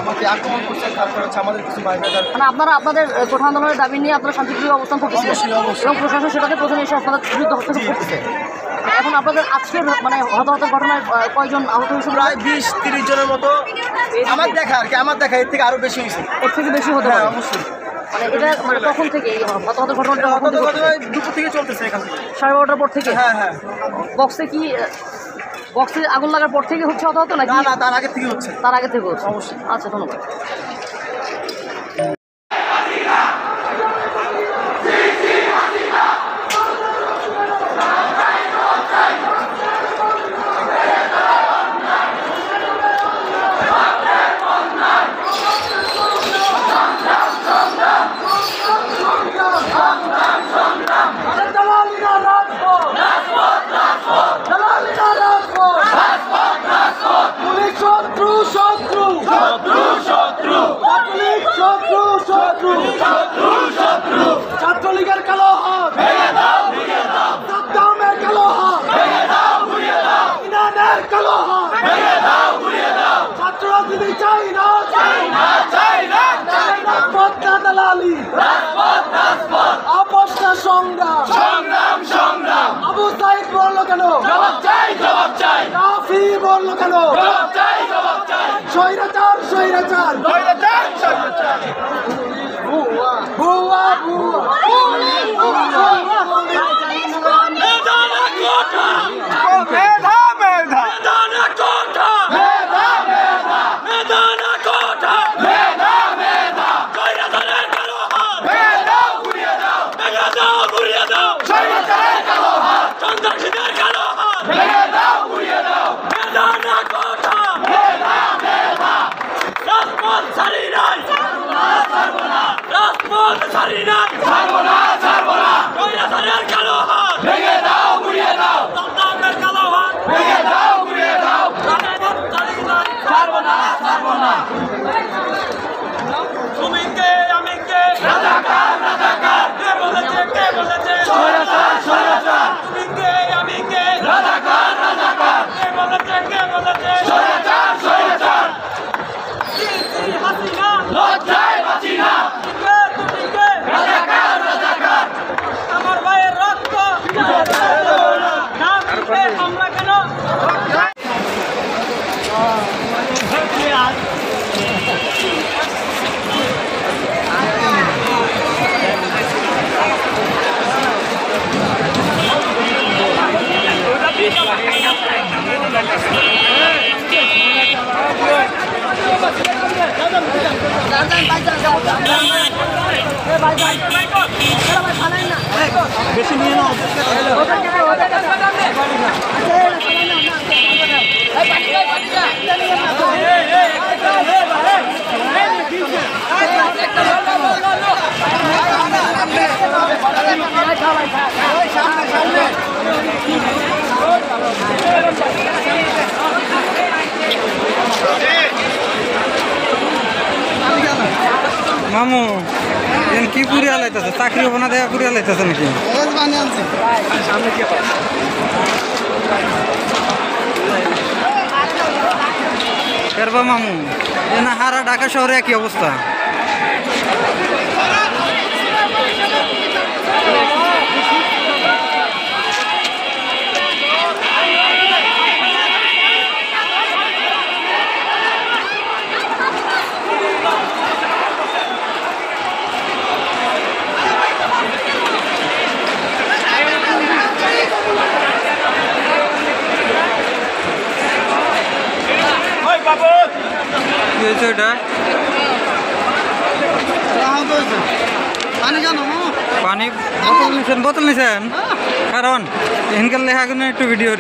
আমাকে আক্রমণ করছে, তারপর হচ্ছে আমাদের কিছু ভাই ব্রাদার। মানে আপনারা আপনাদের কোঠা আন্দোলনের দাবি নিয়ে আপনারা শান্তিপ্রিয় অবস্থান করতেছেন এবং প্রশাসন সেটাকে প্রথমে এসে আপনাদের বিরুদ্ধে হস্তক্ষেপ করতেছে। এখন আপনাদের আজকের মানে হতাহতের ঘটনায় কয়জন আহত হয়েছে? প্রায় 20-30 জনের মতো আমার দেখা আর কি, আমার দেখা এর থেকে আরও বেশি হয়েছে। এর থেকে বেশি হতে পারে অবশ্যই। মানে এটা মানে কখন থেকে এই হতাহতের ঘটনাটা দুপুর থেকে চলতেছে এখান থেকে 12:30টার পর থেকে? হ্যাঁ। বক্সে আগুন লাগার পর থেকে হচ্ছে হতাহত নাকি? না, তার আগে থেকে হচ্ছে। তার আগে থেকে হচ্ছে? অবশ্যই। আচ্ছা, ধন্যবাদ। ছাত্রলীগের কালো হাত সাদ্দামের কালো হাত ইনানের কালো হাত ছাত্র রাজনীতি চাই না রাজপথ না দালালি আপোষ না সংগ্রাম আবু সাইদ বললো কেন? কাফি বললো কেন? স্বৈরাচার ভুয়া বেশি নিয়ে নাও। মামু কি পুরিয়া লাইতেছে? চাকরি হবো না দেখা পুরিয়া লাইতেছে নাকি? কেরবা মামু এ না হারা ঢাকা শহরে একই অবস্থা। কি হয়েছে ওটা? পানি বোতল নিছেন কারণ এখানকার লেখা একটু ভিডিও